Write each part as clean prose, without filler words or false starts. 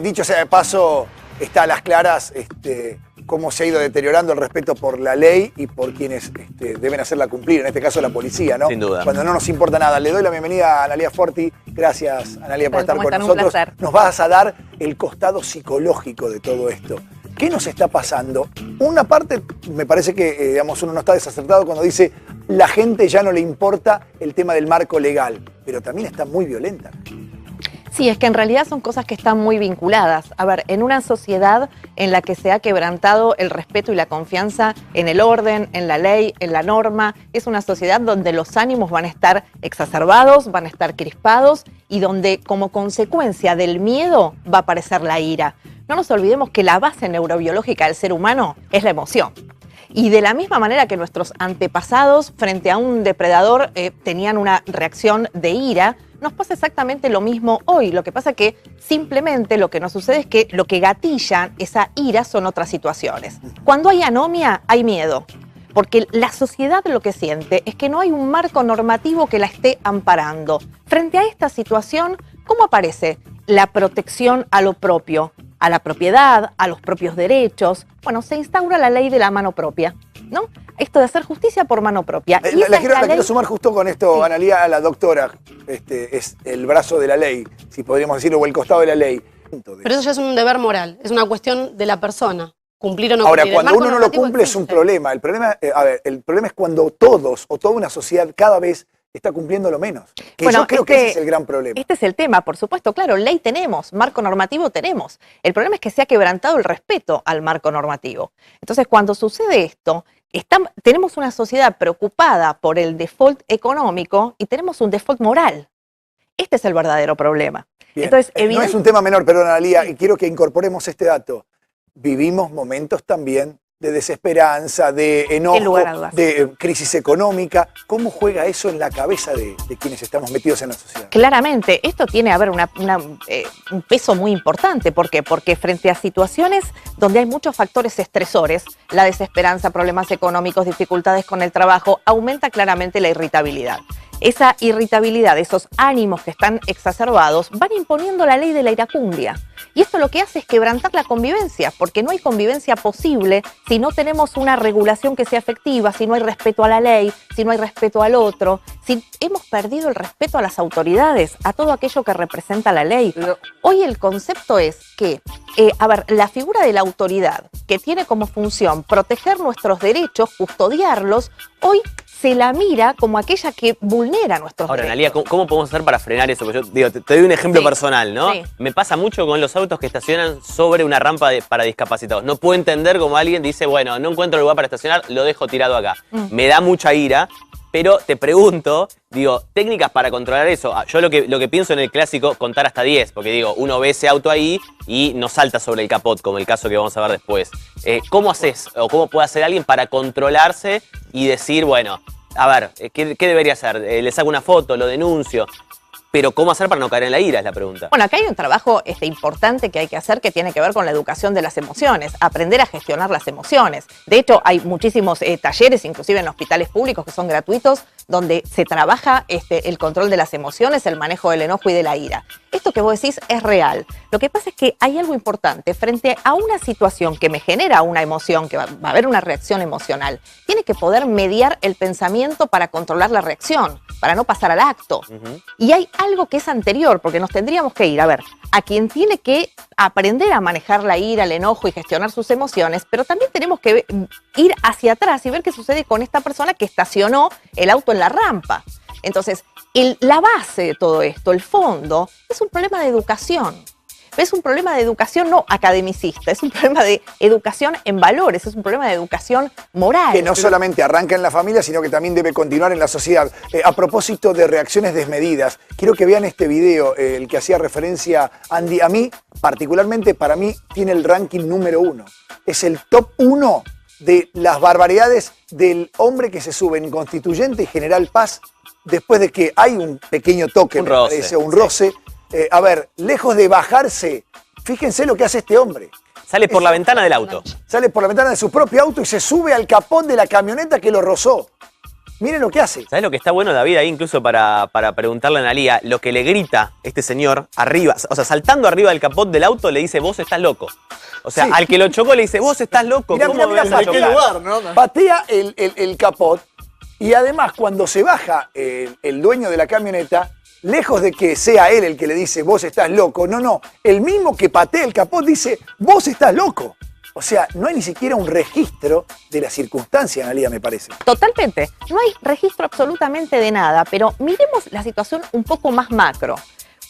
Dicho sea de paso, está a las claras cómo se ha ido deteriorando el respeto por la ley y por quienes deben hacerla cumplir, en este caso la policía, ¿no? Sin duda. Cuando no nos importa nada. Le doy la bienvenida a Analía Forti. Gracias, Analía, por estar con nosotros. Nos vas a dar el costado psicológico de todo esto. ¿Qué nos está pasando? Una parte, me parece que digamos, uno no está desacertado cuando dice la gente ya no le importa el tema del marco legal, pero también está muy violenta. Sí, es que en realidad son cosas que están muy vinculadas. A ver, en una sociedad en la que se ha quebrantado el respeto y la confianza en el orden, en la ley, en la norma, es una sociedad donde los ánimos van a estar exacerbados, van a estar crispados y donde como consecuencia del miedo va a aparecer la ira. No nos olvidemos que la base neurobiológica del ser humano es la emoción. Y de la misma manera que nuestros antepasados frente a un depredador tenían una reacción de ira, nos pasa exactamente lo mismo hoy. Lo que pasa es que simplemente lo que nos sucede es que lo que gatilla esa ira son otras situaciones. Cuando hay anomia, hay miedo. Porque la sociedad lo que siente es que no hay un marco normativo que la esté amparando. Frente a esta situación, ¿cómo aparece la protección a lo propio? A la propiedad, a los propios derechos. Bueno, se instaura la ley de la mano propia, ¿no? Esto de hacer justicia por mano propia. La quiero sumar justo con esto, sí. Analía, a la doctora. Es el brazo de la ley, si podríamos decirlo, o el costado de la ley. Pero eso ya es un deber moral, es una cuestión de la persona. Cumplir o no Ahora, cumplir. Ahora, cuando uno no lo cumple es un problema. El problema, el problema es cuando todos o toda una sociedad cada vez está cumpliendo lo menos. Que bueno, yo creo que ese es el gran problema. Este es el tema, por supuesto. Claro, ley tenemos, marco normativo tenemos. El problema es que se ha quebrantado el respeto al marco normativo. Entonces, cuando sucede esto, tenemos una sociedad preocupada por el default económico y tenemos un default moral. Este es el verdadero problema. Bien. Entonces, no es un tema menor, perdón, Analía, y quiero que incorporemos este dato. Vivimos momentos también de desesperanza, de enojo, de crisis económica. ¿Cómo juega eso en la cabeza de quienes estamos metidos en la sociedad? Claramente, esto tiene a ver un peso muy importante. ¿Por qué? Porque frente a situaciones donde hay muchos factores estresores, la desesperanza, problemas económicos, dificultades con el trabajo, aumenta claramente la irritabilidad. Esa irritabilidad, esos ánimos que están exacerbados, van imponiendo la ley de la iracundia. Y esto lo que hace es quebrantar la convivencia, porque no hay convivencia posible si no tenemos una regulación que sea efectiva, si no hay respeto a la ley, si no hay respeto al otro, si hemos perdido el respeto a las autoridades, a todo aquello que representa la ley. Hoy el concepto es que, la figura de la autoridad, que tiene como función proteger nuestros derechos, custodiarlos, hoy se la mira como aquella que vulnera nuestros derechos. Ahora, Analía, ¿cómo podemos hacer para frenar eso? Porque yo digo, te doy un ejemplo personal, ¿no? Sí. Me pasa mucho con los autos que estacionan sobre una rampa para discapacitados. No puedo entender cómo alguien dice, bueno, no encuentro lugar para estacionar, lo dejo tirado acá. Me da mucha ira, pero te pregunto, digo, técnicas para controlar eso. Yo lo que pienso en el clásico, contar hasta 10, porque digo, uno ve ese auto ahí y no salta sobre el capot, como el caso que vamos a ver después. ¿Cómo haces o cómo puede hacer alguien para controlarse y decir, bueno, a ver, ¿qué debería hacer? ¿Le saco una foto, lo denuncio? Pero ¿cómo hacer para no caer en la ira? Es la pregunta. Bueno, acá hay un trabajo importante que hay que hacer que tiene que ver con la educación de las emociones, aprender a gestionar las emociones. De hecho, hay muchísimos talleres, inclusive en hospitales públicos, que son gratuitos, donde se trabaja el control de las emociones, el manejo del enojo y de la ira. Esto que vos decís es real. Lo que pasa es que hay algo importante. Frente a una situación que me genera una emoción, que va a haber una reacción emocional, tiene que poder mediar el pensamiento para controlar la reacción, para no pasar al acto. Y hay algo que es anterior, porque nos tendríamos que ir, a quien tiene que aprender a manejar la ira, el enojo y gestionar sus emociones, pero también tenemos que ir hacia atrás y ver qué sucede con esta persona que estacionó el auto en la rampa. Entonces, la base de todo esto, el fondo, es un problema de educación. Es un problema de educación no academicista, es un problema de educación en valores, es un problema de educación moral. Que no solamente arranca en la familia, sino que también debe continuar en la sociedad. A propósito de reacciones desmedidas, quiero que vean este video, el que hacía referencia Andy. A mí, particularmente para mí, tiene el ranking número 1. Es el top 1 de las barbaridades del hombre que se sube en Constituyente y General Paz después de que hay un pequeño toque, un roce. Lejos de bajarse, fíjense lo que hace este hombre. Sale por la ventana del auto. Sale por la ventana de su propio auto y se sube al capón de la camioneta que lo rozó. Miren lo que hace. ¿Sabés lo que está bueno, David, ahí incluso para preguntarle a Analía? Lo que le grita este señor arriba, o sea, saltando arriba del capot del auto, le dice, vos estás loco. O sea, Sí. al que lo chocó le dice, vos estás loco. Mirá, ¿Cómo mirá, me vas a mirá, chocar? ¿no? Patea el capot y además cuando se baja el dueño de la camioneta, lejos de que sea él el que le dice, vos estás loco, no, el mismo que patea el capot dice, vos estás loco. O sea, no hay ni siquiera un registro de la circunstancia, Analía, me parece. Totalmente. No hay registro absolutamente de nada, pero miremos la situación un poco más macro.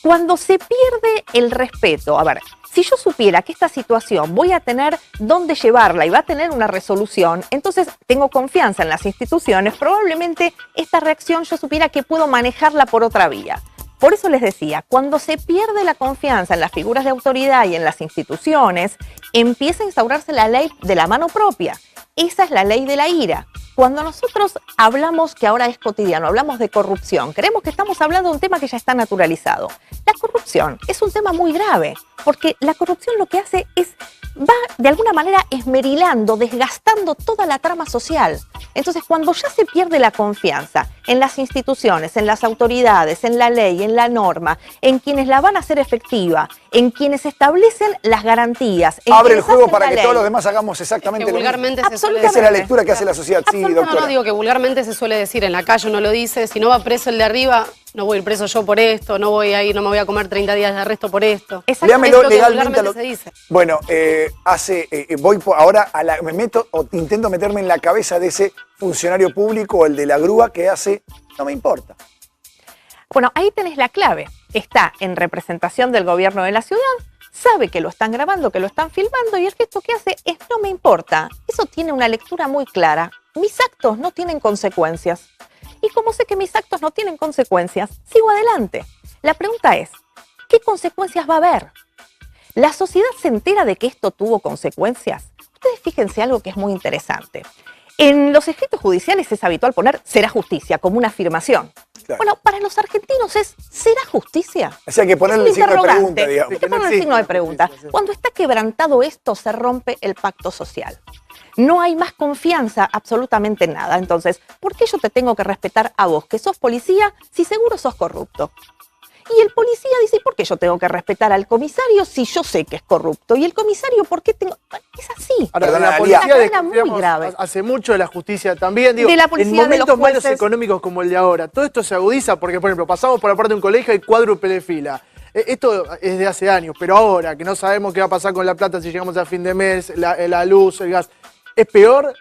Cuando se pierde el respeto, a ver, si yo supiera que esta situación voy a tener dónde llevarla y va a tener una resolución, entonces tengo confianza en las instituciones, probablemente esta reacción yo supiera que puedo manejarla por otra vía. Por eso les decía, cuando se pierde la confianza en las figuras de autoridad y en las instituciones, empieza a instaurarse la ley de la mano propia. Esa es la ley de la ira. Cuando nosotros hablamos, que ahora es cotidiano, hablamos de corrupción, creemos que estamos hablando de un tema que ya está naturalizado. La corrupción es un tema muy grave, porque la corrupción lo que hace es, va de alguna manera esmerilando, desgastando toda la trama social. Entonces, cuando ya se pierde la confianza en las instituciones, en las autoridades, en la ley, en la norma, en quienes la van a hacer efectiva, en quienes establecen las garantías. Abre el juego para que todos los demás hagamos exactamente que lo mismo. vulgarmente se suele Esa es decir. la lectura que hace la sociedad. Sí, No, doctora. no, digo que vulgarmente se suele decir, en la calle uno lo dice, si no va preso el de arriba, no voy a ir preso yo por esto, no voy a ir, no me voy a comer 30 días de arresto por esto. Léamelo Es lo que legalmente. vulgarmente se dice. Bueno, ahora me meto o intento meterme en la cabeza de ese funcionario público o el de la grúa que hace, no me importa. Bueno, ahí tenés la clave. Está en representación del gobierno de la ciudad, sabe que lo están grabando, que lo están filmando y el gesto que hace es no me importa. Eso tiene una lectura muy clara. Mis actos no tienen consecuencias. Y como sé que mis actos no tienen consecuencias, sigo adelante. La pregunta es, ¿qué consecuencias va a haber? ¿La sociedad se entera de que esto tuvo consecuencias? Ustedes fíjense algo que es muy interesante. En los escritos judiciales es habitual poner será justicia como una afirmación. Claro. Bueno, para los argentinos es ¿será justicia? O sea, hay que ponerle el Es un signo de pregunta, interrogante. digamos. Hay que poner el signo de pregunta. Cuando está quebrantado esto, se rompe el pacto social. No hay más confianza absolutamente en nada. Entonces, ¿por qué yo te tengo que respetar a vos, que sos policía, si seguro sos corrupto? Y el policía dice, ¿por qué yo tengo que respetar al comisario si yo sé que es corrupto? Y el comisario, ¿por qué tengo...? Es así. Ahora, Perdona, la policía Una cadena muy desconfiamos grave. hace mucho de la justicia también. Digo, De la policía, en de momentos los malos jueces. económicos como el de ahora, todo esto se agudiza porque, por ejemplo, pasamos por la parte de un colegio y cuádruple de fila. Esto es de hace años, pero ahora que no sabemos qué va a pasar con la plata si llegamos a fin de mes, la luz, el gas, ¿es peor?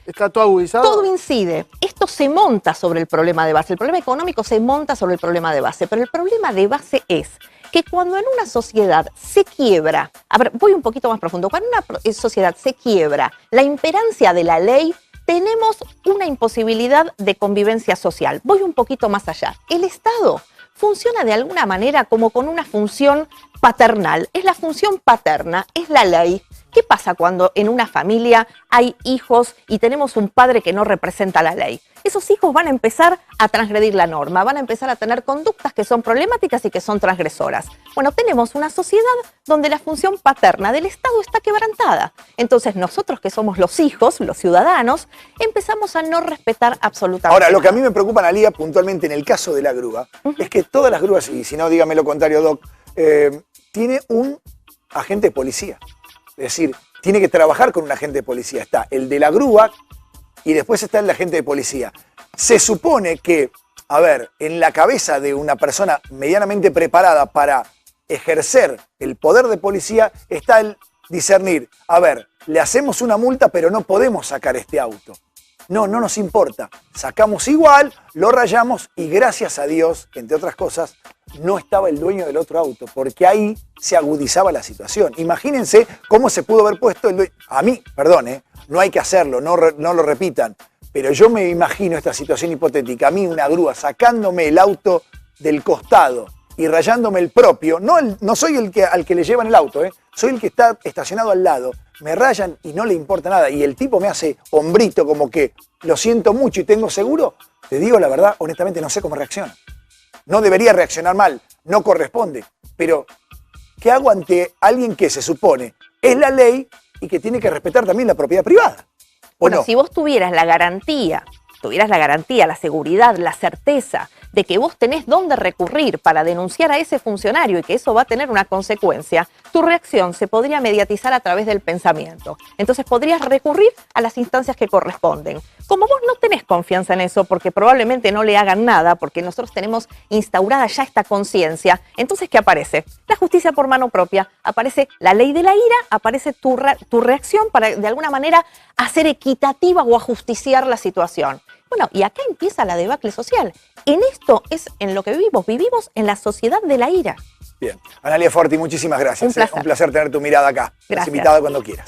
¿Está todo agudizado? Todo incide. Esto se monta sobre el problema de base. El problema económico se monta sobre el problema de base. Pero el problema de base es que cuando en una sociedad se quiebra, a ver, voy un poquito más profundo, cuando una sociedad se quiebra la imperancia de la ley, tenemos una imposibilidad de convivencia social. Voy un poquito más allá. El Estado funciona de alguna manera como con una función paternal. Es la función paterna, es la ley. ¿Qué pasa cuando en una familia hay hijos y tenemos un padre que no representa la ley? Esos hijos van a empezar a transgredir la norma, van a empezar a tener conductas que son problemáticas y que son transgresoras. Bueno, tenemos una sociedad donde la función paterna del Estado está quebrantada. Entonces nosotros que somos los hijos, los ciudadanos, empezamos a no respetar absolutamente Ahora, lo que a nada. mí me preocupa, Analía, puntualmente en el caso de la grúa, es que todas las grúas, y si no, dígame lo contrario, Doc, tiene un agente de policía. Es decir, tiene que trabajar con un agente de policía. Está el de la grúa y después está el agente de policía. Se supone que, a ver, en la cabeza de una persona medianamente preparada para ejercer el poder de policía está el discernir, a ver, le hacemos una multa pero no podemos sacar este auto. No nos importa. Sacamos igual, lo rayamos y gracias a Dios, entre otras cosas, no estaba el dueño del otro auto, porque ahí se agudizaba la situación. Imagínense cómo se pudo haber puesto el dueño. A mí, perdón, no hay que hacerlo, no lo repitan, pero yo me imagino esta situación hipotética. A mí una grúa sacándome el auto del costado y rayándome el propio, no soy al que le llevan el auto, soy el que está estacionado al lado. Me rayan y no le importa nada. Y el tipo me hace hombrito como que lo siento mucho y tengo seguro. Te digo la verdad, honestamente no sé cómo reacciona. No debería reaccionar mal, no corresponde. Pero, ¿qué hago ante alguien que se supone es la ley y que tiene que respetar también la propiedad privada? ¿O Bueno, no? si vos tuvieras la garantía tuvieras la garantía, la seguridad, la certeza de que vos tenés dónde recurrir para denunciar a ese funcionario y que eso va a tener una consecuencia, tu reacción se podría mediatizar a través del pensamiento. Entonces podrías recurrir a las instancias que corresponden. Como vos no tenés confianza en eso, porque probablemente no le hagan nada, porque nosotros tenemos instaurada ya esta conciencia, entonces ¿qué aparece? La justicia por mano propia, aparece la ley de la ira, aparece tu reacción para de alguna manera hacer equitativa o ajusticiar la situación. Bueno, y acá empieza la debacle social. En esto es en lo que vivimos en la sociedad de la ira. Bien. Analía Forti, muchísimas gracias. Un placer. Un placer tener tu mirada acá. Gracias. Estás invitada cuando quieras.